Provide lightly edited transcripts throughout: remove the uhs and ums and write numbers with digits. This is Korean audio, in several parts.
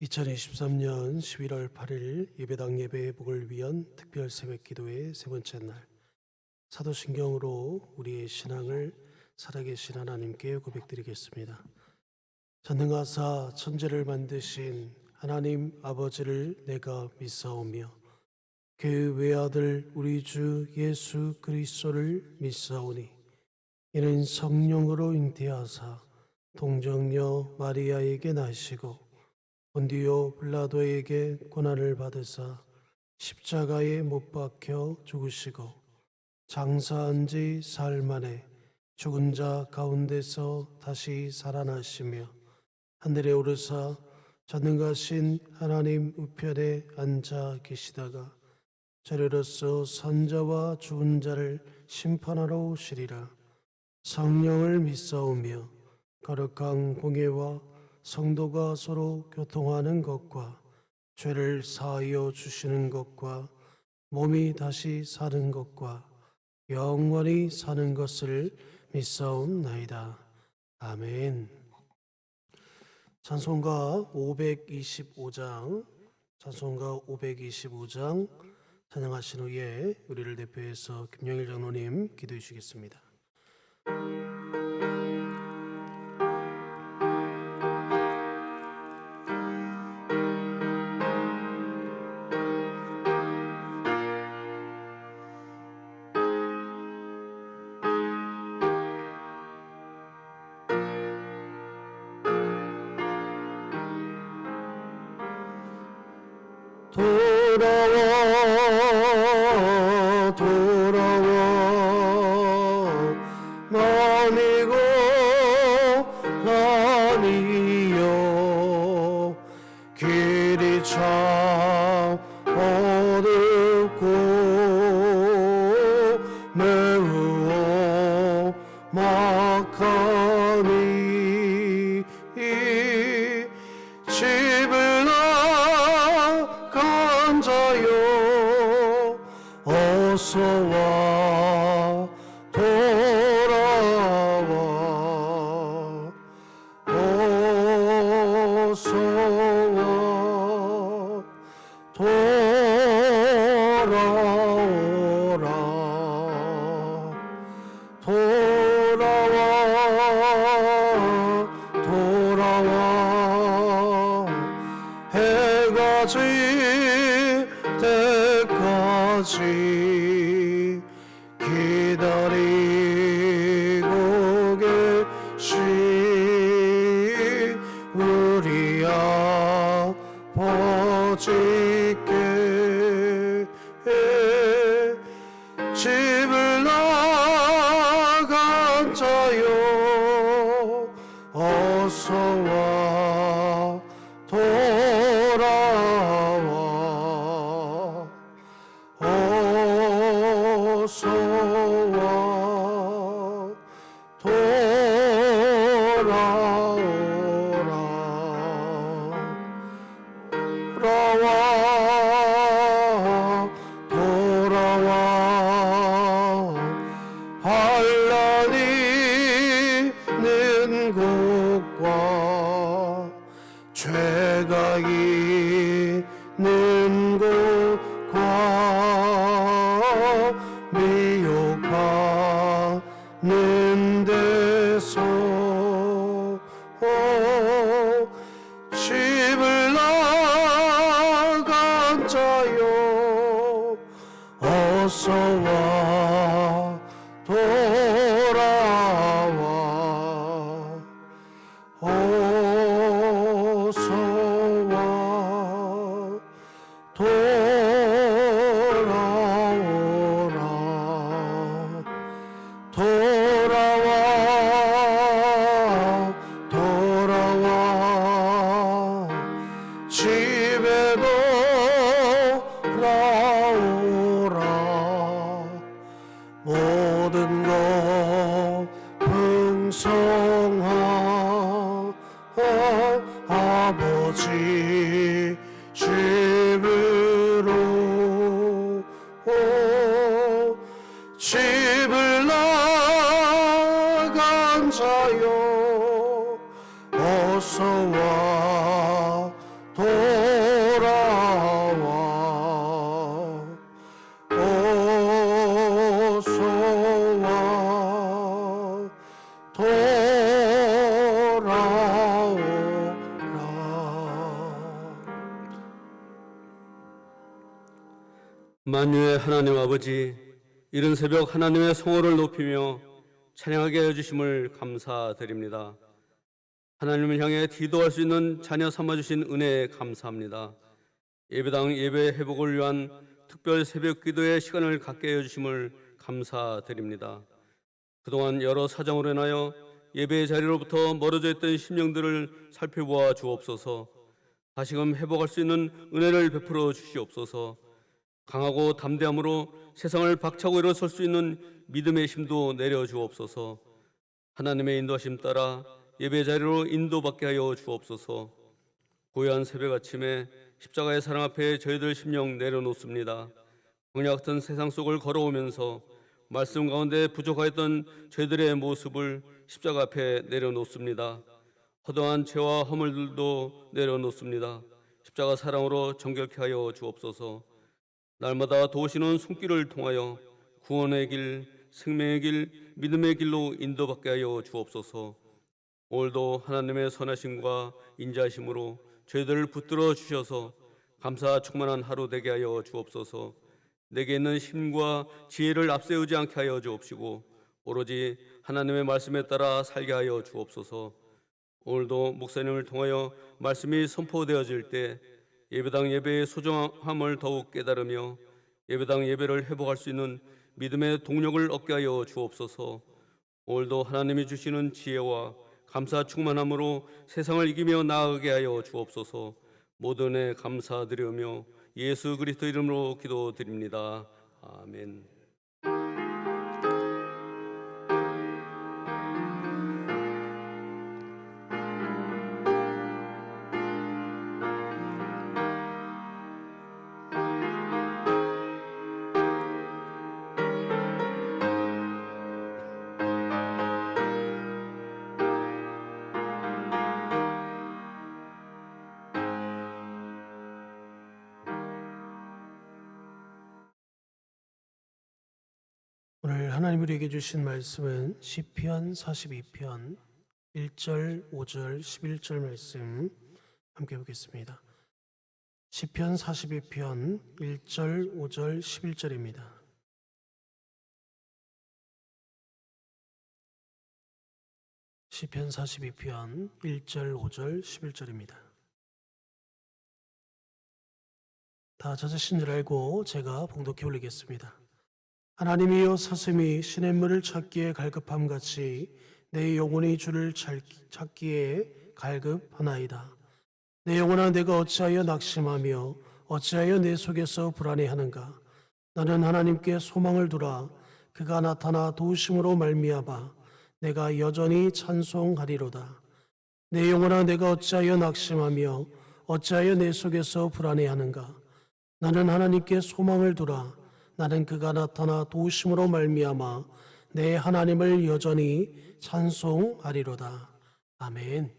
2023년 11월 8일 예배당 예배 회복을 위한 특별 새벽 기도의 세 번째 날, 사도신경으로 우리의 신앙을 살아계신 하나님께 고백드리겠습니다. 전능하사 천지를 만드신 하나님 아버지를 내가 믿사오며 그 외아들 우리 주 예수 그리스도를 믿사오니 이는 성령으로 잉태하사 동정녀 마리아에게 나시고 본디오 빌라도에게 고난을 받으사 십자가에 못 박혀 죽으시고 장사한 지 사흘 만에 죽은 자 가운데서 다시 살아나시며 하늘에 오르사 전능하신 하나님 우편에 앉아 계시다가 저리로서 산자와 죽은 자를 심판하러 오시리라. 성령을 믿사오며 거룩한 공예와 성도가 서로 교통하는 것과 죄를 사하여 주시는 것과 몸이 다시 사는 것과 영원히 사는 것을 믿사옵나이다. 아멘. 찬송가 525장 찬양하신 후에 우리를 대표해서 김영일 장로님 기도해 주시겠습니다. 돌아와 마음이고 아니요 길이 참 어둡고 매우 막하니 집을 나간 자여 어서와 돌아와 어서와 돌아오라 돌아와 해가 질 때까지 기다리고 계신 우리 아버지께 집을 나간 자여 어서와 돌아와 어서와 돌아오라 돌아와 환난이 있는 곳과 죄가 있는 곳과 미혹하는 데서 집을 나간 자여 어서와 돌아와 어서와 돌아오라 돌아와 집에 돌아오라 모든 것 풍성한 아버지 집으로 집을 나간 자여 어서와 돌아와 만유의 하나님 아버지, 이른 새벽 하나님의 성호를 높이며 찬양하게 해주심을 감사드립니다. 하나님을 향해 기도할 수 있는 자녀 삼아주신 은혜에 감사합니다. 예배당 예배 회복을 위한 특별 새벽 기도의 시간을 갖게 해주심을 감사드립니다. 그동안 여러 사정으로 인하여 예배 자리로부터 멀어져 있던 심령들을 살펴보아 주옵소서. 다시금 회복할 수 있는 은혜를 베풀어 주시옵소서. 강하고 담대함으로 세상을 박차고 일어설 수 있는 믿음의 힘도 내려 주옵소서. 하나님의 인도하심 따라 예배 자리로 인도받게 하여 주옵소서. 고요한 새벽 아침에 십자가의 사랑 앞에 저희들 심령 내려놓습니다. 광야 같은 세상 속을 걸어오면서 말씀 가운데 부족하였던 저희들의 모습을 십자가 앞에 내려놓습니다. 허다한 죄와 허물들도 내려놓습니다. 십자가 사랑으로 정결케 하여 주옵소서. 날마다 도우시는 손길을 통하여 구원의 길, 생명의 길, 믿음의 길로 인도받게 하여 주옵소서. 오늘도 하나님의 선하심과 인자하심으로 저희들을 붙들어 주셔서 감사 충만한 하루 되게 하여 주옵소서. 내게 있는 힘과 지혜를 앞세우지 않게 하여 주옵시고 오로지 하나님의 말씀에 따라 살게 하여 주옵소서. 오늘도 목사님을 통하여 말씀이 선포되어질 때 예배당 예배의 소중함을 더욱 깨달으며 예배당 예배를 회복할 수 있는 믿음의 동력을 얻게 하여 주옵소서. 오늘도 하나님이 주시는 지혜와 감사 충만함으로 세상을 이기며 나아가게 하여 주옵소서. 모든 애 감사드리며 예수 그리스도 이름으로 기도드립니다. 아멘. 오늘 하나님 우리에게 주신 말씀은 시편 42편 1절, 5절, 11절 말씀 함께 보겠습니다. 시편 42편 1절, 5절, 11절입니다. 시편 42편 1절, 5절, 11절입니다. 다 찾으신 줄 알고 제가 봉독해 올리겠습니다. 하나님이여, 사슴이 시냇물을 찾기에 갈급함같이 내 영혼이 주를 찾기에 갈급하나이다. 내 영혼아, 내가 어찌하여 낙심하며 어찌하여 내 속에서 불안해하는가. 나는 하나님께 소망을 두라. 그가 나타나 도우심으로 말미암아 내가 여전히 찬송하리로다. 내 영혼아, 내가 어찌하여 낙심하며 어찌하여 내 속에서 불안해하는가. 나는 하나님께 소망을 두라. 나는 그가 나타나 도우심으로 말미암아 내 하나님을 여전히 찬송하리로다. 아멘.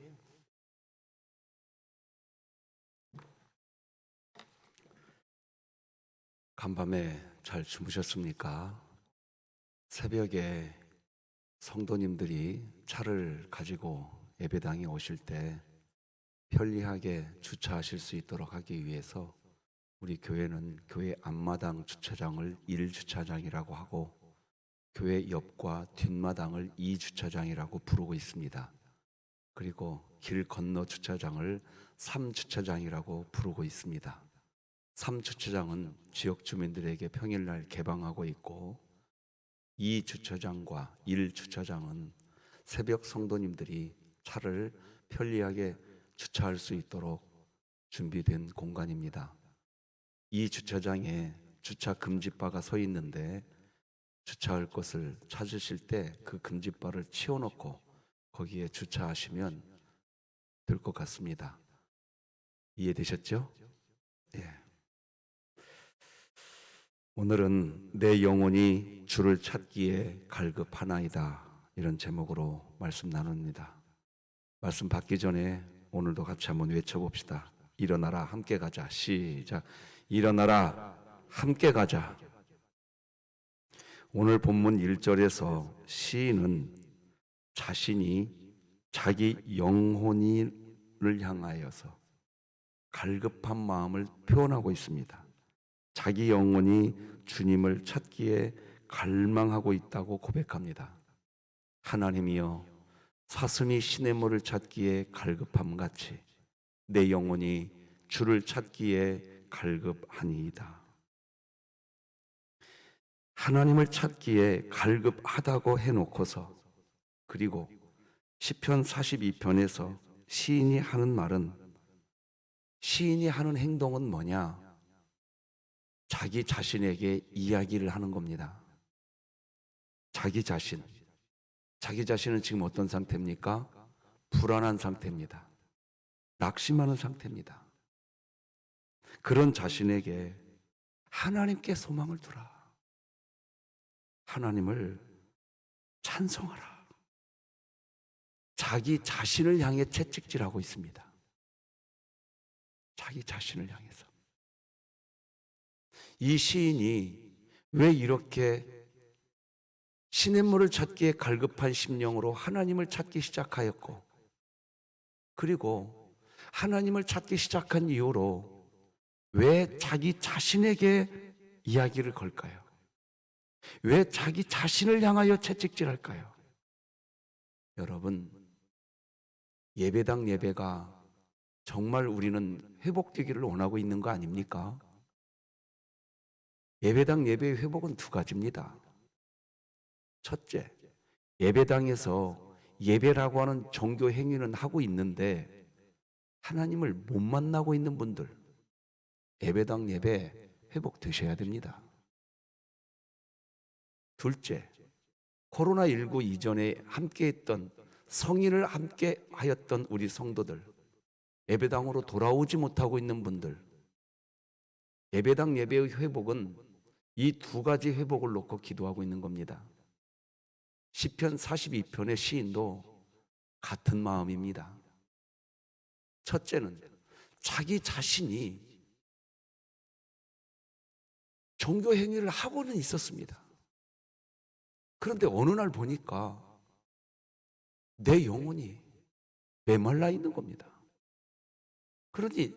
간밤에 잘 주무셨습니까? 새벽에 성도님들이 차를 가지고 예배당에 오실 때 편리하게 주차하실 수 있도록 하기 위해서 우리 교회는 교회 앞마당 주차장을 1주차장이라고 하고 교회 옆과 뒷마당을 2주차장이라고 부르고 있습니다. 그리고 길 건너 주차장을 3주차장이라고 부르고 있습니다. 3주차장은 지역 주민들에게 평일날 개방하고 있고 2주차장과 1주차장은 새벽 성도님들이 차를 편리하게 주차할 수 있도록 준비된 공간입니다. 이 주차장에 주차 금지바가 서 있는데 주차할 곳을 찾으실 때 그 금지바를 치워놓고 거기에 주차하시면 될 것 같습니다. 이해되셨죠? 예. 오늘은 내 영혼이 주를 찾기에 갈급하나이다, 이런 제목으로 말씀 나눕니다. 말씀 받기 전에 오늘도 같이 한번 외쳐봅시다. 일어나라 함께 가자. 시작. 일어나라 함께 가자. 오늘 본문 1절에서 시인은 자신이 자기 영혼을 향하여서 갈급한 마음을 표현하고 있습니다. 자기 영혼이 주님을 찾기에 갈망하고 있다고 고백합니다. 하나님이여, 사슴이 시냇물을 찾기에 갈급함 같이 내 영혼이 주를 찾기에 갈급하니이다. 하나님을 찾기에 갈급하다고 해놓고서, 그리고 시편 42편에서 시인이 하는 말은, 시인이 하는 행동은 뭐냐? 자기 자신에게 이야기를 하는 겁니다. 자기 자신은 지금 어떤 상태입니까? 불안한 상태입니다. 낙심하는 상태입니다. 그런 자신에게 하나님께 소망을 두라. 하나님을 찬송하라. 자기 자신을 향해 채찍질하고 있습니다. 자기 자신을 향해서. 이 시인이 왜 이렇게 시냇물을 찾기에 갈급한 심령으로 하나님을 찾기 시작하였고, 그리고 하나님을 찾기 시작한 이후로 왜 자기 자신에게 이야기를 걸까요? 왜 자기 자신을 향하여 채찍질할까요? 여러분, 예배당 예배가 정말 우리는 회복되기를 원하고 있는 거 아닙니까? 예배당 예배의 회복은 두 가지입니다. 첫째, 예배당에서 예배라고 하는 종교 행위는 하고 있는데 하나님을 못 만나고 있는 분들, 예배당 예배 회복되셔야 됩니다. 둘째, 코로나19 이전에 함께했던, 성인을 함께 하였던 우리 성도들, 예배당으로 돌아오지 못하고 있는 분들, 예배당 예배의 회복은 이 두 가지 회복을 놓고 기도하고 있는 겁니다. 시편 42편의 시인도 같은 마음입니다. 첫째는 자기 자신이 종교 행위를 하고는 있었습니다. 그런데 어느 날 보니까 내 영혼이 메말라 있는 겁니다. 그러니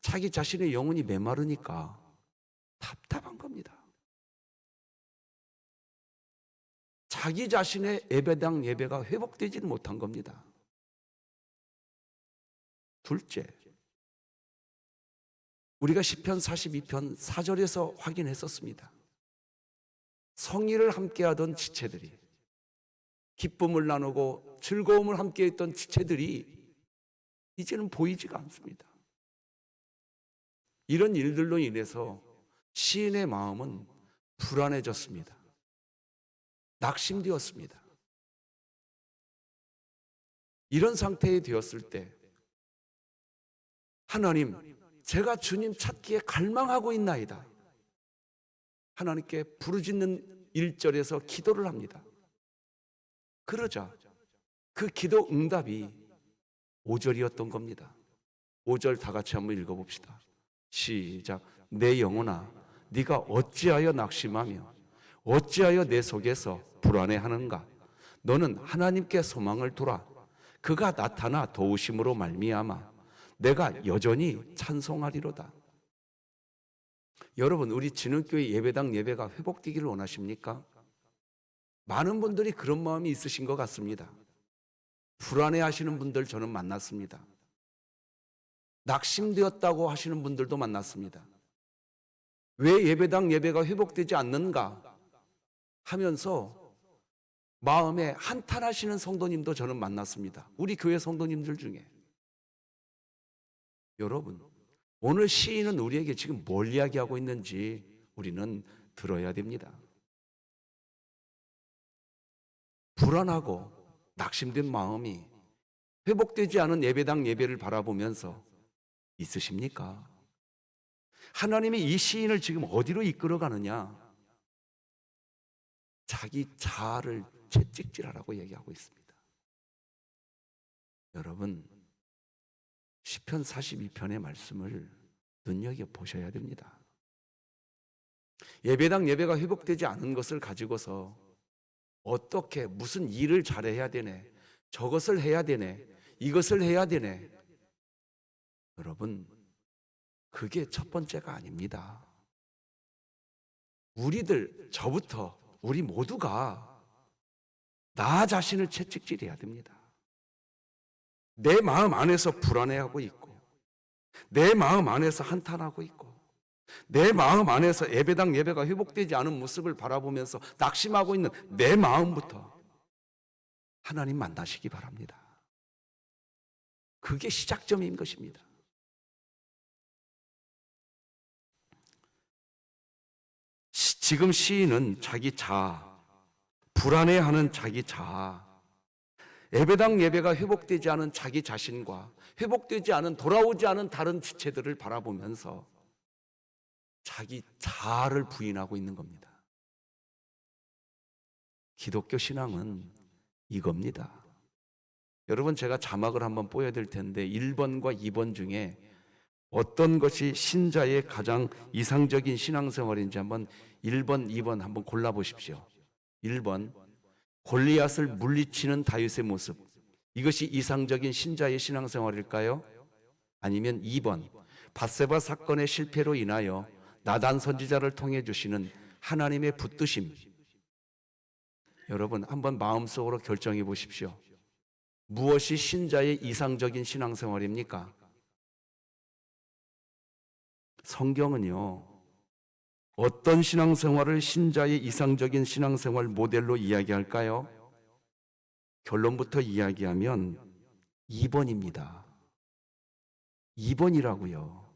자기 자신의 영혼이 메마르니까 답답한 겁니다. 자기 자신의 예배당 예배가 회복되지는 못한 겁니다. 둘째, 우리가 시편 42편 4절에서 확인했었습니다. 성의를 함께하던 지체들이, 기쁨을 나누고 즐거움을 함께했던 지체들이 이제는 보이지가 않습니다. 이런 일들로 인해서 시인의 마음은 불안해졌습니다. 낙심되었습니다. 이런 상태에 되었을 때 하나님, 제가 주님 찾기에 갈망하고 있나이다. 하나님께 부르짖는 1절에서 기도를 합니다. 그러자 그 기도 응답이 5절이었던 겁니다. 5절 다 같이 한번 읽어봅시다. 시작. 내 영혼아, 네가 어찌하여 낙심하며 어찌하여 내 속에서 불안해하는가? 너는 하나님께 소망을 두라. 그가 나타나 도우심으로 말미암아 내가 여전히 찬송하리로다. 여러분, 우리 진흥교회 예배당 예배가 회복되기를 원하십니까? 많은 분들이 그런 마음이 있으신 것 같습니다. 불안해하시는 분들 저는 만났습니다. 낙심되었다고 하시는 분들도 만났습니다. 왜 예배당 예배가 회복되지 않는가 하면서 마음에 한탄하시는 성도님도 저는 만났습니다. 우리 교회 성도님들 중에. 여러분, 오늘 시인은 우리에게 지금 뭘 이야기하고 있는지 우리는 들어야 됩니다. 불안하고 낙심된 마음이 회복되지 않은 예배당 예배를 바라보면서 있으십니까? 하나님이 이 시인을 지금 어디로 이끌어가느냐? 자기 자아를 채찍질하라고 얘기하고 있습니다. 여러분, 시편 42편의 말씀을 눈여겨보셔야 됩니다. 예배당 예배가 회복되지 않은 것을 가지고서 어떻게 무슨 일을 잘해야 되네, 저것을 해야 되네, 이것을 해야 되네. 여러분, 그게 첫 번째가 아닙니다. 저부터 우리 모두가 나 자신을 채찍질해야 됩니다. 내 마음 안에서 불안해하고 있고, 내 마음 안에서 한탄하고 있고, 내 마음 안에서 예배당 예배가 회복되지 않은 모습을 바라보면서 낙심하고 있는 내 마음부터 하나님 만나시기 바랍니다. 그게 시작점인 것입니다. 지금 시인은 자기 자아, 불안해하는 자기 자아, 예배당 예배가 회복되지 않은 자기 자신과 회복되지 않은, 돌아오지 않은 다른 지체들을 바라보면서 자기 자아를 부인하고 있는 겁니다. 기독교 신앙은 이겁니다. 여러분, 제가 자막을 한번 보여드릴 텐데 1번과 2번 중에 어떤 것이 신자의 가장 이상적인 신앙생활인지 한번 1번, 2번 한번 골라보십시오. 1번, 골리앗을 물리치는 다윗의 모습. 이것이 이상적인 신자의 신앙생활일까요? 아니면 2번, 밧세바 사건의 실패로 인하여 나단 선지자를 통해 주시는 하나님의 붙드심. 여러분, 한번 마음속으로 결정해 보십시오. 무엇이 신자의 이상적인 신앙생활입니까? 성경은요, 어떤 신앙생활을 신자의 이상적인 신앙생활 모델로 이야기할까요? 결론부터 이야기하면 2번입니다. 2번이라고요.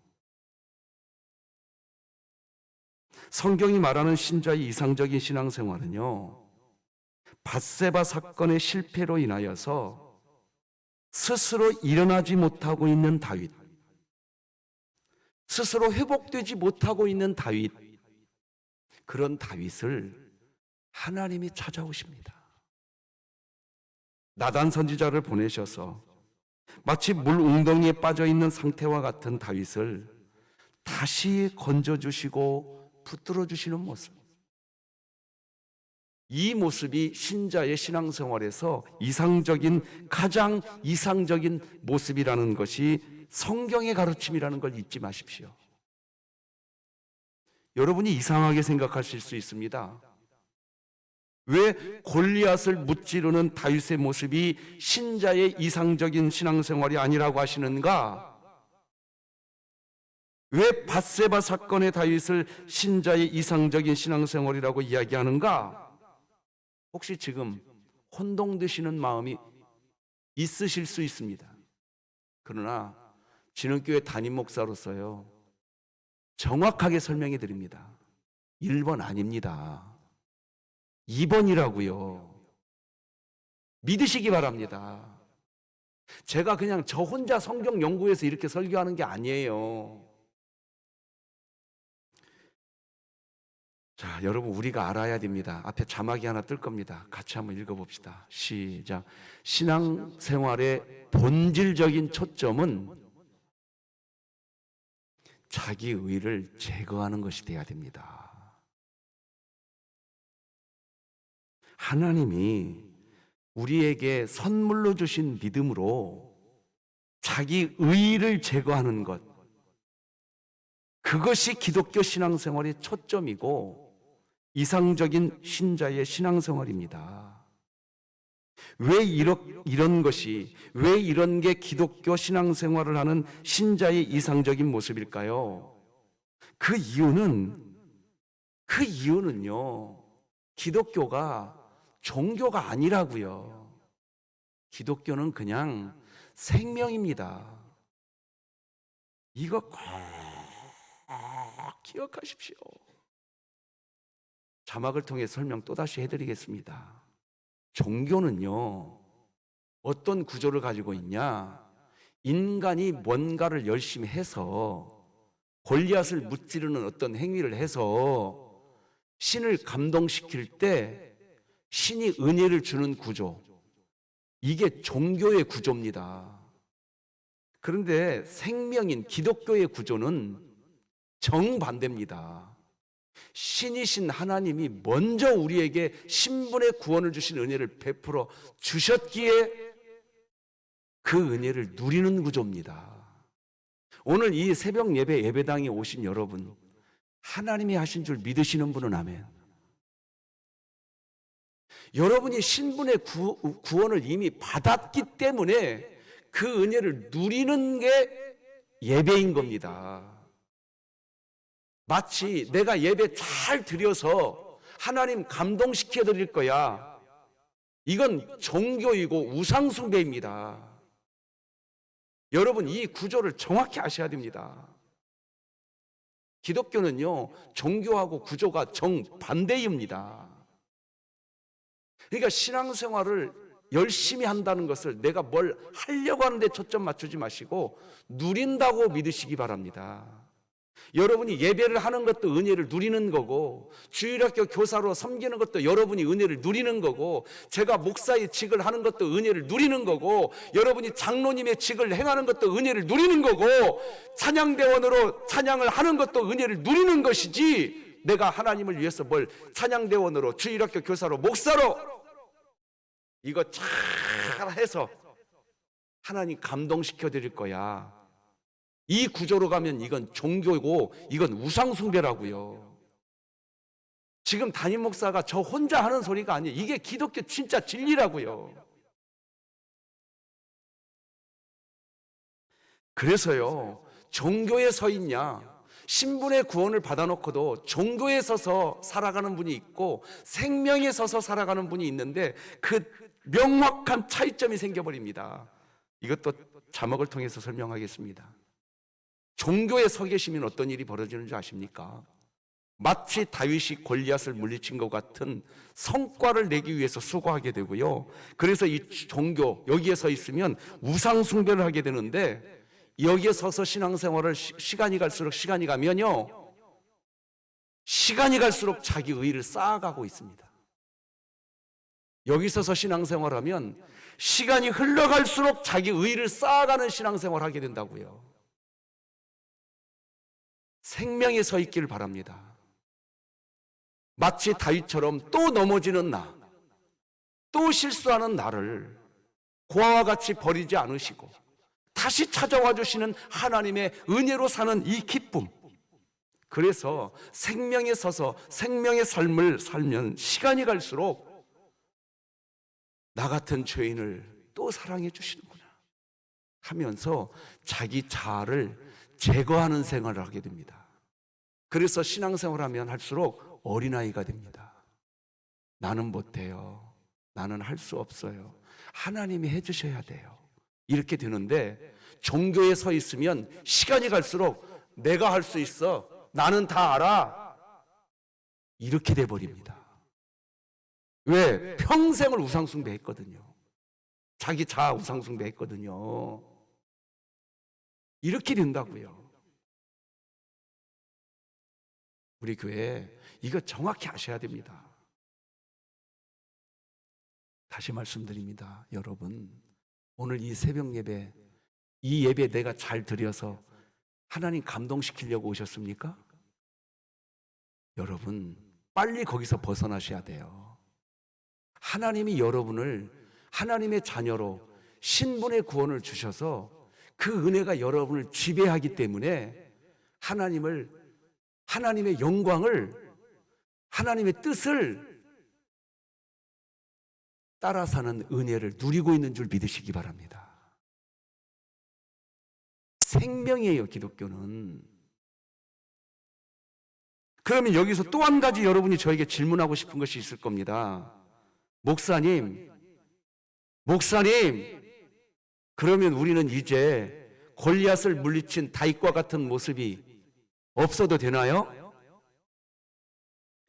성경이 말하는 신자의 이상적인 신앙생활은요, 밧세바 사건의 실패로 인하여서 스스로 일어나지 못하고 있는 다윗, 스스로 회복되지 못하고 있는 다윗, 그런 다윗을 하나님이 찾아오십니다. 나단 선지자를 보내셔서 마치 물 웅덩이에 빠져 있는 상태와 같은 다윗을 다시 건져주시고 붙들어 주시는 모습. 이 모습이 신자의 신앙생활에서 가장 이상적인 모습이라는 것이 성경의 가르침이라는 걸 잊지 마십시오. 여러분이 이상하게 생각하실 수 있습니다. 왜 골리앗을 무찌르는 다윗의 모습이 신자의 이상적인 신앙생활이 아니라고 하시는가? 왜 밧세바 사건의 다윗을 신자의 이상적인 신앙생활이라고 이야기하는가? 혹시 지금 혼동되시는 마음이 있으실 수 있습니다. 그러나 진흥교회 담임 목사로서요, 정확하게 설명해 드립니다. 1번 아닙니다. 2번이라고요. 믿으시기 바랍니다. 제가 그냥 저 혼자 성경 연구해서 이렇게 설교하는 게 아니에요. 자, 여러분, 우리가 알아야 됩니다. 앞에 자막이 하나 뜰 겁니다. 같이 한번 읽어봅시다. 시작. 신앙생활의 본질적인 초점은 자기 의를 제거하는 것이 돼야 됩니다. 하나님이 우리에게 선물로 주신 믿음으로 자기 의를 제거하는 것, 그것이 기독교 신앙생활의 초점이고 이상적인 신자의 신앙생활입니다. 왜 이런 게 기독교 신앙생활을 하는 신자의 이상적인 모습일까요? 그 이유는요, 기독교가 종교가 아니라고요. 기독교는 그냥 생명입니다. 이거 꼭 기억하십시오. 자막을 통해 설명 또다시 해드리겠습니다. 종교는요, 어떤 구조를 가지고 있냐? 인간이 뭔가를 열심히 해서 골리앗을 무찌르는 어떤 행위를 해서 신을 감동시킬 때 신이 은혜를 주는 구조, 이게 종교의 구조입니다. 그런데 생명인 기독교의 구조는 정반대입니다. 신이신 하나님이 먼저 우리에게 신분의 구원을 주신 은혜를 베풀어 주셨기에 그 은혜를 누리는 구조입니다. 오늘 이 새벽 예배당에 오신 여러분, 하나님이 하신 줄 믿으시는 분은 아멘. 여러분이 신분의 구원을 이미 받았기 때문에 그 은혜를 누리는 게 예배인 겁니다. 마치 내가 예배 잘 드려서 하나님 감동시켜 드릴 거야. 이건 종교이고 우상숭배입니다. 여러분, 이 구조를 정확히 아셔야 됩니다. 기독교는요, 종교하고 구조가 정반대입니다. 그러니까 신앙생활을 열심히 한다는 것을 내가 뭘 하려고 하는데 초점 맞추지 마시고 누린다고 믿으시기 바랍니다. 여러분이 예배를 하는 것도 은혜를 누리는 거고, 주일학교 교사로 섬기는 것도 여러분이 은혜를 누리는 거고, 제가 목사의 직을 하는 것도 은혜를 누리는 거고, 여러분이 장로님의 직을 행하는 것도 은혜를 누리는 거고, 찬양대원으로 찬양을 하는 것도 은혜를 누리는 것이지, 내가 하나님을 위해서 뭘 찬양대원으로, 주일학교 교사로, 목사로 이거 잘 해서 하나님 감동시켜 드릴 거야. 이 구조로 가면 이건 종교고 이건 우상숭배라고요. 지금 담임 목사가 저 혼자 하는 소리가 아니에요. 이게 기독교 진짜 진리라고요. 그래서요, 종교에 서 있냐, 신분의 구원을 받아놓고도 종교에 서서 살아가는 분이 있고 생명에 서서 살아가는 분이 있는데 그 명확한 차이점이 생겨버립니다. 이것도 자막을 통해서 설명하겠습니다. 종교에 서 계시면 어떤 일이 벌어지는 줄 아십니까? 마치 다윗이 골리앗을 물리친 것 같은 성과를 내기 위해서 수고하게 되고요. 그래서 이 종교, 여기에 서 있으면 우상숭배를 하게 되는데, 여기에 서서 신앙생활을 시간이 갈수록 자기 의의를 쌓아가고 있습니다. 여기 서서 신앙생활하면 시간이 흘러갈수록 자기 의의를 쌓아가는 신앙생활을 하게 된다고요. 생명에 서 있기를 바랍니다. 마치 다윗처럼 또 넘어지는 나, 또 실수하는 나를 고아와 같이 버리지 않으시고 다시 찾아와 주시는 하나님의 은혜로 사는 이 기쁨. 그래서 생명에 서서 생명의 삶을 살면 시간이 갈수록 나 같은 죄인을 또 사랑해 주시는구나 하면서 자기 자아를 제거하는 생활을 하게 됩니다. 그래서 신앙생활하면 할수록 어린아이가 됩니다. 나는 못해요. 나는 할 수 없어요. 하나님이 해주셔야 돼요. 이렇게 되는데, 종교에 서 있으면 시간이 갈수록 내가 할 수 있어, 나는 다 알아, 이렇게 돼버립니다. 왜? 평생을 우상숭배했거든요. 자기 자아 우상숭배했거든요. 이렇게 된다고요. 우리 교회 이거 정확히 아셔야 됩니다. 다시 말씀드립니다. 여러분, 오늘 이 새벽 예배, 이 예배 내가 잘 드려서 하나님 감동시키려고 오셨습니까? 여러분, 빨리 거기서 벗어나셔야 돼요. 하나님이 여러분을 하나님의 자녀로 신분의 구원을 주셔서 그 은혜가 여러분을 지배하기 때문에 하나님의 영광을, 하나님의 뜻을 따라 사는 은혜를 누리고 있는 줄 믿으시기 바랍니다. 생명이에요, 기독교는. 그러면 여기서 또 한 가지 여러분이 저에게 질문하고 싶은 것이 있을 겁니다. 목사님, 그러면 우리는 이제 골리앗을 물리친 다윗과 같은 모습이 없어도 되나요?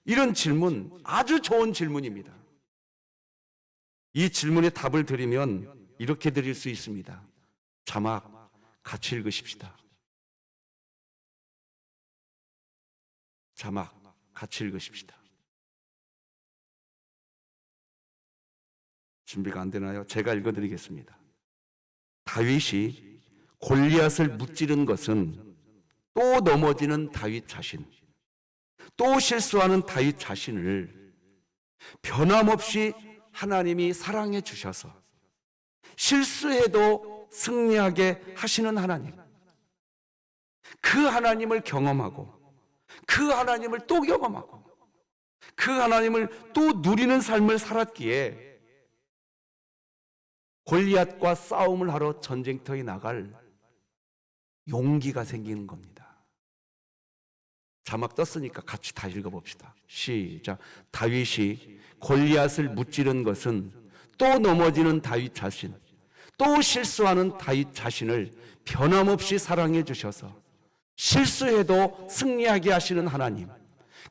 이런 질문, 아주 좋은 질문입니다. 이 질문에 답을 드리면 이렇게 드릴 수 있습니다. 자막 같이 읽으십시다. 자막 같이 읽으십시다. 준비가 안 되나요? 제가 읽어드리겠습니다. 다윗이 골리앗을 무찌른 것은 또 넘어지는 다윗 자신, 또 실수하는 다윗 자신을 변함없이 하나님이 사랑해 주셔서 실수해도 승리하게 하시는 하나님, 그 하나님을 경험하고 그 그 하나님을 또 경험하고 그 하나님을 또 누리는 삶을 살았기에 골리앗과 싸움을 하러 전쟁터에 나갈 용기가 생기는 겁니다. 자막 떴으니까 같이 다 읽어봅시다. 시작. 다윗이 골리앗을 무찌른 것은 또 넘어지는 다윗 자신, 또 실수하는 다윗 자신을 변함없이 사랑해 주셔서 실수해도 승리하게 하시는 하나님,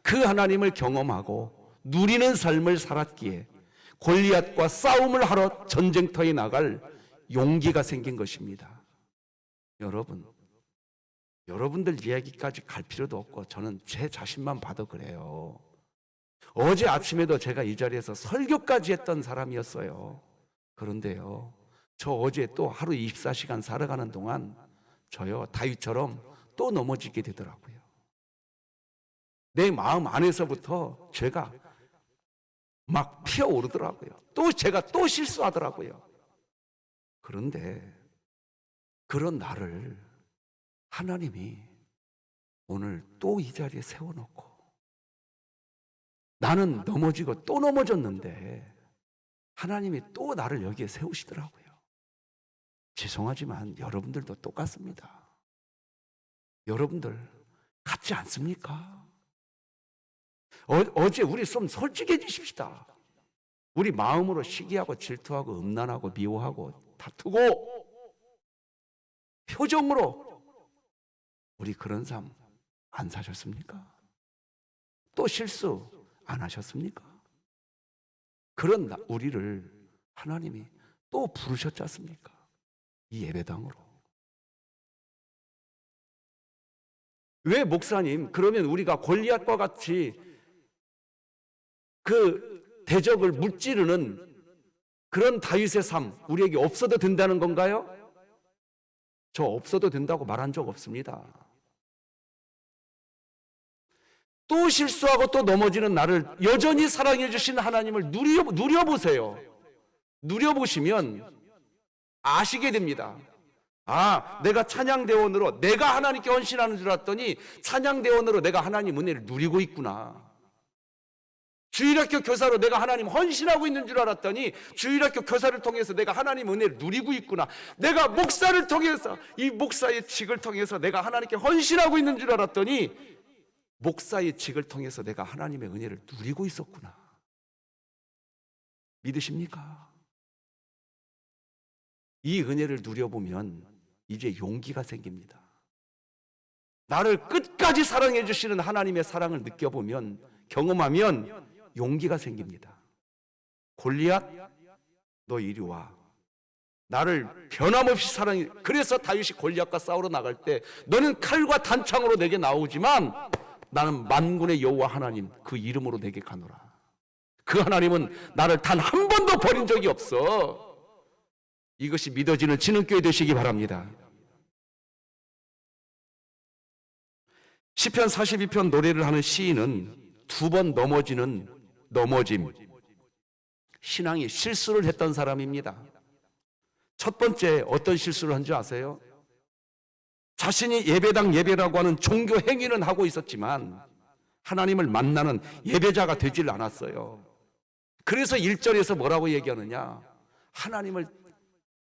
그 하나님을 경험하고 누리는 삶을 살았기에 골리앗과 싸움을 하러 전쟁터에 나갈 용기가 생긴 것입니다. 여러분들 이야기까지 갈 필요도 없고 저는 제 자신만 봐도 그래요. 어제 아침에도 제가 이 자리에서 설교까지 했던 사람이었어요. 그런데요, 저 어제 또 하루 24시간 살아가는 동안 저요, 다윗처럼 또 넘어지게 되더라고요. 내 마음 안에서부터 죄가 막 피어오르더라고요. 또 제가 또 실수하더라고요. 그런데 그런 나를 하나님이 오늘 또 이 자리에 세워놓고 나는 넘어지고 또 넘어졌는데 하나님이 또 나를 여기에 세우시더라고요. 죄송하지만 여러분들도 똑같습니다. 여러분들 같지 않습니까? 어제 우리 좀 솔직해지십시다. 우리 마음으로 시기하고 질투하고 음란하고 미워하고 다투고 표정으로 우리 그런 삶 안 사셨습니까? 또 실수 안 하셨습니까? 그런 우리를 하나님이 또 부르셨지 않습니까? 이 예배당으로. 왜 목사님, 그러면 우리가 골리앗과 같이 그 대적을 무찌르는 그런 다윗의 삶 우리에게 없어도 된다는 건가요? 저 없어도 된다고 말한 적 없습니다. 또 실수하고 또 넘어지는 나를 여전히 사랑해 주신 하나님을 누려보세요. 누려보시면 아시게 됩니다. 아, 내가 찬양대원으로 내가 하나님께 헌신하는 줄 알았더니 찬양대원으로 내가 하나님 은혜를 누리고 있구나. 주일학교 교사로 내가 하나님 헌신하고 있는 줄 알았더니 주일학교 교사를 통해서 내가 하나님 은혜를 누리고 있구나. 내가 목사를 통해서 이 목사의 직을 통해서 내가 하나님께 헌신하고 있는 줄 알았더니 목사의 직을 통해서 내가 하나님의 은혜를 누리고 있었구나. 믿으십니까? 이 은혜를 누려보면 이제 용기가 생깁니다. 나를 끝까지 사랑해 주시는 하나님의 사랑을 느껴보면, 경험하면 용기가 생깁니다. 골리앗, 너 이리 와. 나를 변함없이 사랑해. 그래서 다윗이 골리앗과 싸우러 나갈 때 너는 칼과 단창으로 내게 나오지만 나는 만군의 여호와 하나님 그 이름으로 내게 가노라. 그 하나님은 나를 단 한 번도 버린 적이 없어. 이것이 믿어지는 진흥교회 되시기 바랍니다. 시편 42편 노래를 하는 시인은 두 번 넘어지는 넘어짐, 신앙이 실수를 했던 사람입니다. 첫 번째 어떤 실수를 한 줄 아세요? 자신이 예배당 예배라고 하는 종교 행위는 하고 있었지만 하나님을 만나는 예배자가 되질 않았어요. 그래서 1절에서 뭐라고 얘기하느냐? 하나님을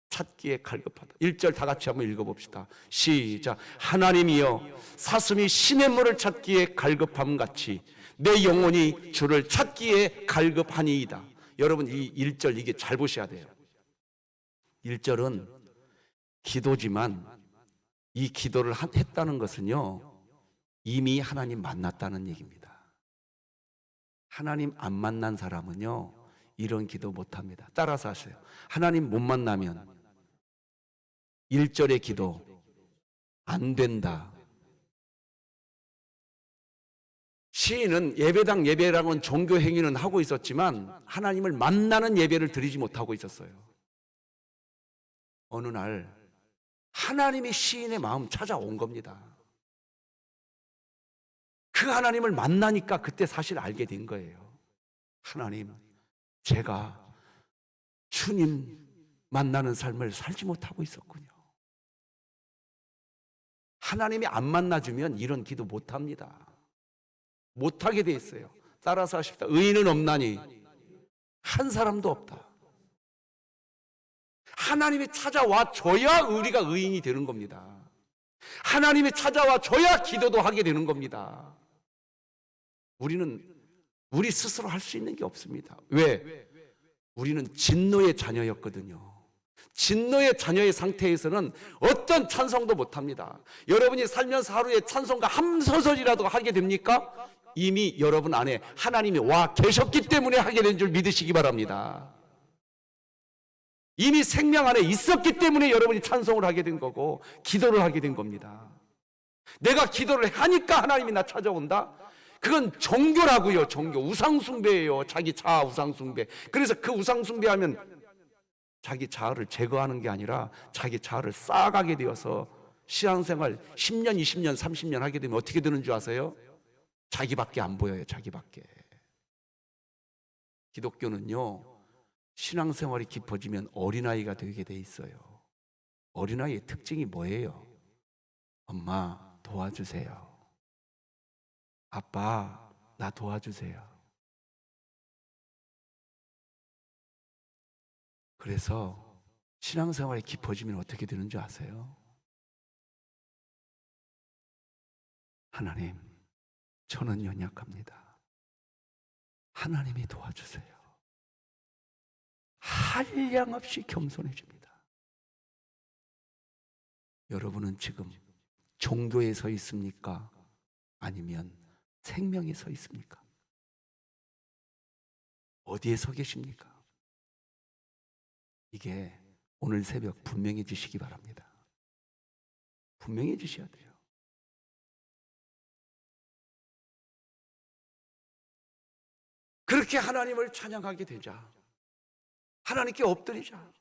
찾기에 갈급하다. 1절 다 같이 한번 읽어봅시다. 시작. 하나님이여 사슴이 시냇물을 찾기에 갈급함 같이 내 영혼이 주를 찾기에 갈급하니이다. 여러분 이 1절 이게 잘 보셔야 돼요. 1절은 기도지만 이 기도를 했다는 것은요 이미 하나님 만났다는 얘기입니다. 하나님 안 만난 사람은요 이런 기도 못합니다. 따라서 하세요. 하나님 못 만나면 1절의 기도 안 된다. 시인은 예배당 예배라는 종교 행위는 하고 있었지만 하나님을 만나는 예배를 드리지 못하고 있었어요. 어느 날 하나님이 시인의 마음 찾아온 겁니다. 그 하나님을 만나니까 그때 사실 알게 된 거예요. 하나님, 제가 주님 만나는 삶을 살지 못하고 있었군요. 하나님이 안 만나주면 이런 기도 못합니다. 못하게 돼 있어요. 따라서 하십시다. 의인은 없나니 한 사람도 없다. 하나님이 찾아와 줘야 우리가 의인이 되는 겁니다. 하나님이 찾아와 줘야 기도도 하게 되는 겁니다. 우리는 우리 스스로 할 수 있는 게 없습니다. 왜? 우리는 진노의 자녀였거든요. 진노의 자녀의 상태에서는 어떤 찬송도 못합니다. 여러분이 살면서 하루에 찬송가 한 소절이라도 하게 됩니까? 이미 여러분 안에 하나님이 와 계셨기 때문에 하게 된 줄 믿으시기 바랍니다. 이미 생명 안에 있었기 때문에 여러분이 찬송을 하게 된 거고 기도를 하게 된 겁니다. 내가 기도를 하니까 하나님이 나 찾아온다? 그건 종교라고요. 종교. 우상숭배예요. 자기 자아 우상숭배. 그래서 그 우상숭배하면 자기 자아를 제거하는 게 아니라 자기 자아를 쌓아가게 되어서 신앙생활 10년, 20년, 30년 하게 되면 어떻게 되는 줄 아세요? 자기밖에 안 보여요. 자기밖에. 기독교는요, 신앙생활이 깊어지면 어린아이가 되게 돼 있어요. 어린아이의 특징이 뭐예요? 엄마 도와주세요. 아빠 나 도와주세요. 그래서 신앙생활이 깊어지면 어떻게 되는 줄 아세요? 하나님, 저는 연약합니다. 하나님이 도와주세요. 한량없이 겸손해집니다. 여러분은 지금 종교에 서 있습니까? 아니면 생명에 서 있습니까? 어디에 서 계십니까? 이게 오늘 새벽 분명해지시기 바랍니다. 분명해지셔야 돼요. 그렇게 하나님을 찬양하게 되자, 하나님께 엎드리자,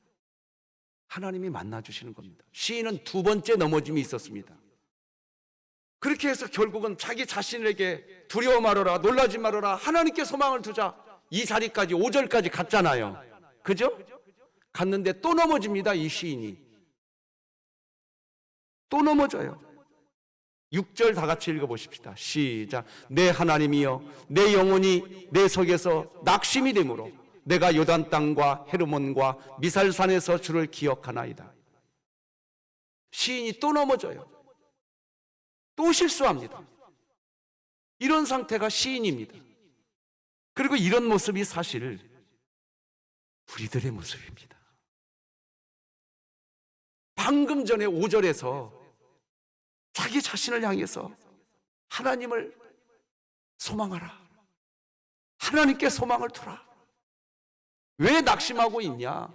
하나님이 만나주시는 겁니다. 시인은 두 번째 넘어짐이 있었습니다. 그렇게 해서 결국은 자기 자신에게 두려워 말아라, 놀라지 말아라, 하나님께 소망을 두자, 이 자리까지 5절까지 갔잖아요. 그죠? 갔는데 또 넘어집니다. 이 시인이 또 넘어져요. 6절 다 같이 읽어보십시다. 시작. 내 하나님이여, 내 영혼이 내 속에서 낙심이 되므로 내가 요단 땅과 헤르몬과 미살산에서 주를 기억하나이다. 시인이 또 넘어져요. 또 실수합니다. 이런 상태가 시인입니다. 그리고 이런 모습이 사실 우리들의 모습입니다. 방금 전에 5절에서 자기 자신을 향해서 하나님을 소망하라, 하나님께 소망을 두라. 왜 낙심하고 있냐?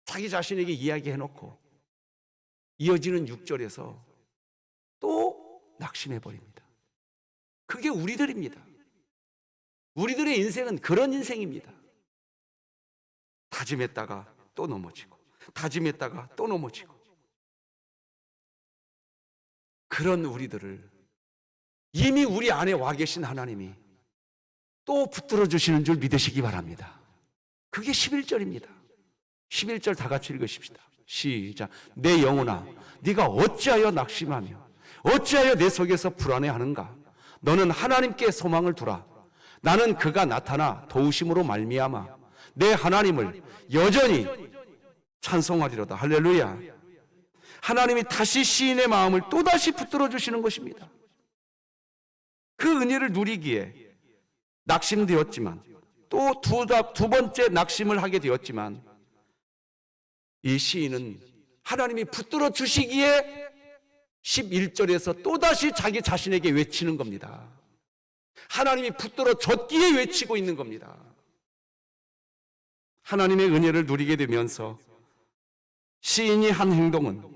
자기 자신에게 이야기해놓고 이어지는 6절에서 또 낙심해버립니다. 그게 우리들입니다. 우리들의 인생은 그런 인생입니다. 다짐했다가 또 넘어지고, 다짐했다가 또 넘어지고. 그런 우리들을 이미 우리 안에 와 계신 하나님이 또 붙들어 주시는 줄 믿으시기 바랍니다. 그게 11절입니다. 11절 다 같이 읽으십시다. 시작. 내 영혼아, 네가 어찌하여 낙심하며 어찌하여 내 속에서 불안해하는가? 너는 하나님께 소망을 두라. 나는 그가 나타나 도우심으로 말미암아 내 하나님을 여전히 찬송하리로다. 할렐루야. 하나님이 다시 시인의 마음을 또다시 붙들어 주시는 것입니다. 그 은혜를 누리기에 낙심되었지만, 또 두 번째 낙심을 하게 되었지만, 이 시인은 하나님이 붙들어 주시기에 11절에서 또다시 자기 자신에게 외치는 겁니다. 하나님이 붙들어 줬기에 외치고 있는 겁니다. 하나님의 은혜를 누리게 되면서 시인이 한 행동은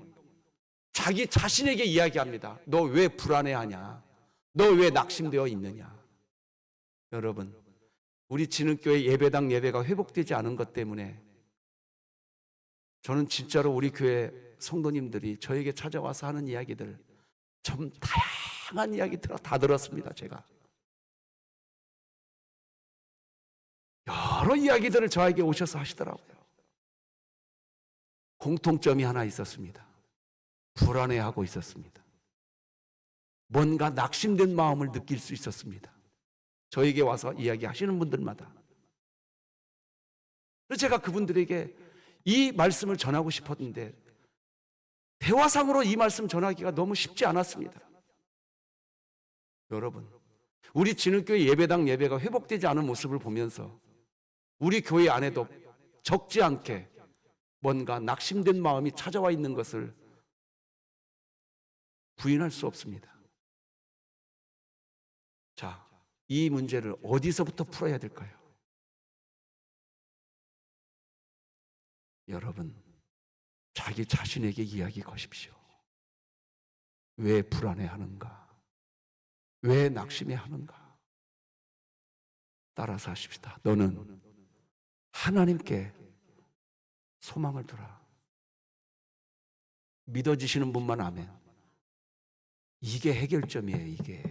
자기 자신에게 이야기합니다. 너 왜 불안해하냐? 너 왜 낙심되어 있느냐? 여러분, 우리 진흥교회 예배당 예배가 회복되지 않은 것 때문에 저는 진짜로 우리 교회 성도님들이 저에게 찾아와서 하는 이야기들, 좀 다양한 이야기 다 들었습니다. 제가 여러 이야기들을 저에게 오셔서 하시더라고요. 공통점이 하나 있었습니다. 불안해하고 있었습니다. 뭔가 낙심된 마음을 느낄 수 있었습니다. 저에게 와서 이야기하시는 분들마다. 그래서 제가 그분들에게 이 말씀을 전하고 싶었는데 대화상으로 이 말씀 전하기가 너무 쉽지 않았습니다. 여러분, 우리 진흙교회 예배당 예배가 회복되지 않은 모습을 보면서 우리 교회 안에도 적지 않게 뭔가 낙심된 마음이 찾아와 있는 것을 부인할 수 없습니다. 자, 이 문제를 어디서부터 풀어야 될까요? 여러분, 자기 자신에게 이야기 거십시오. 왜 불안해하는가? 왜 낙심해하는가? 따라서 하십시다. 너는 하나님께 소망을 두라. 믿어지시는 분만 아멘. 이게 해결점이에요. 이게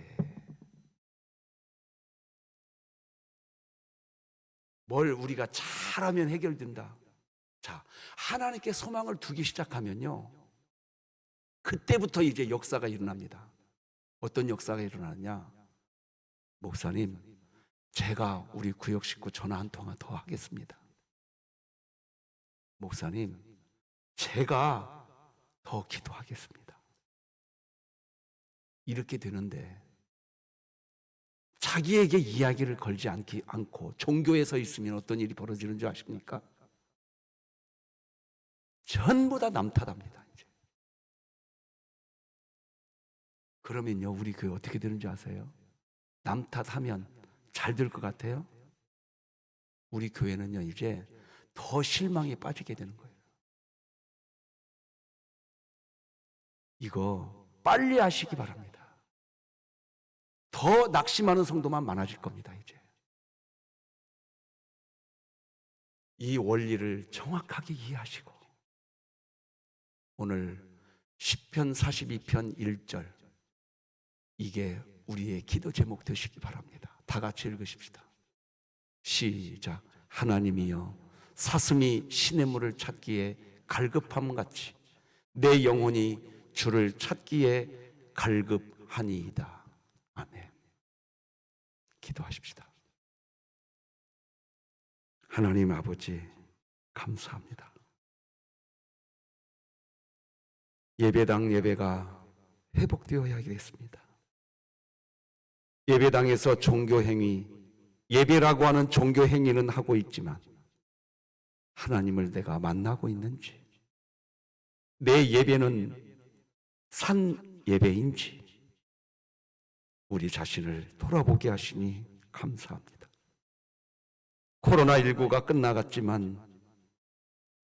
뭘 우리가 잘하면 해결된다. 자, 하나님께 소망을 두기 시작하면요, 그때부터 이제 역사가 일어납니다. 어떤 역사가 일어나느냐? 목사님, 제가 우리 구역 식구 전화 한 통화 더 하겠습니다. 목사님, 제가 더 기도하겠습니다. 이렇게 되는데 자기에게 이야기를 걸지 않고 종교에 서 있으면 어떤 일이 벌어지는 줄 아십니까? 전부 다 남 탓합니다. 이제. 그러면요, 우리 교회 어떻게 되는 줄 아세요? 남 탓하면 잘 될 것 같아요? 우리 교회는요, 이제 더 실망에 빠지게 되는 거예요. 이거 빨리 하시기 바랍니다. 더 낙심하는 성도만 많아질 겁니다. 이제 이 원리를 정확하게 이해하시고 오늘 시편 42편 1절, 이게 우리의 기도 제목 되시기 바랍니다. 다 같이 읽으십시다. 시작. 하나님이여, 사슴이 시냇물을 찾기에 갈급함 같이 내 영혼이 주를 찾기에 갈급하니이다. 아멘. 기도하십시다. 하나님 아버지, 감사합니다. 예배당 예배가 회복되어야겠습니다. 예배당에서 종교행위, 예배라고 하는 종교행위는 하고 있지만 하나님을 내가 만나고 있는지, 내 예배는 산 예배인지 우리 자신을 돌아보게 하시니 감사합니다. 코로나19가 끝나갔지만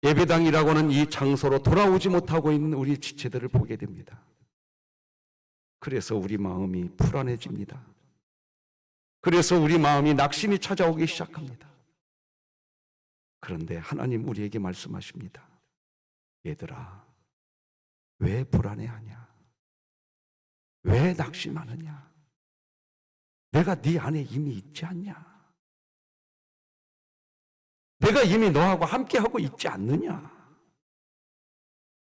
예배당이라고 하는 이 장소로 돌아오지 못하고 있는 우리 지체들을 보게 됩니다. 그래서 우리 마음이 불안해집니다. 그래서 우리 마음이 낙심이 찾아오기 시작합니다. 그런데 하나님 우리에게 말씀하십니다. 얘들아, 왜 불안해하냐? 왜 낙심하느냐? 내가 네 안에 이미 있지 않냐? 내가 이미 너하고 함께하고 있지 않느냐?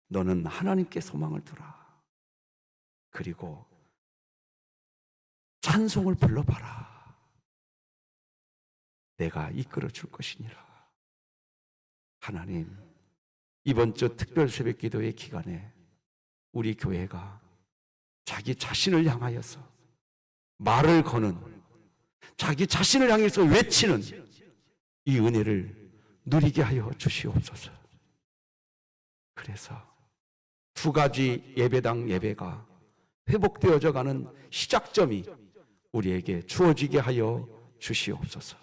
너는 하나님께 소망을 두라. 그리고 찬송을 불러봐라. 내가 이끌어 줄 것이니라. 하나님, 이번 주 특별 새벽 기도의 기간에 우리 교회가 자기 자신을 향하여서 말을 거는, 자기 자신을 향해서 외치는 이 은혜를 누리게 하여 주시옵소서. 그래서 두 가지 예배당 예배가 회복되어져 가는 시작점이 우리에게 주어지게 하여 주시옵소서.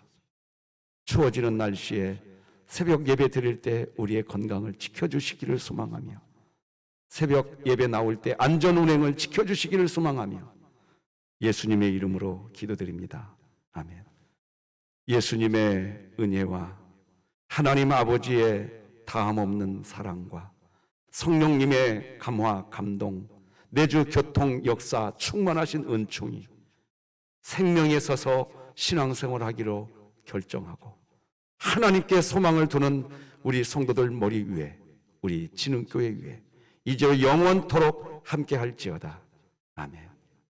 추워지는 날씨에 새벽 예배 드릴 때 우리의 건강을 지켜주시기를 소망하며, 새벽 예배 나올 때 안전 운행을 지켜주시기를 소망하며 예수님의 이름으로 기도드립니다. 아멘. 예수님의 은혜와 하나님 아버지의 다함없는 사랑과 성령님의 감화 감동, 내주 교통 역사 충만하신 은총이 생명에 서서 신앙생활하기로 결정하고 하나님께 소망을 두는 우리 성도들 머리 위에, 우리 진흥교회 위에 이제 영원토록 함께 할지어다. 아멘.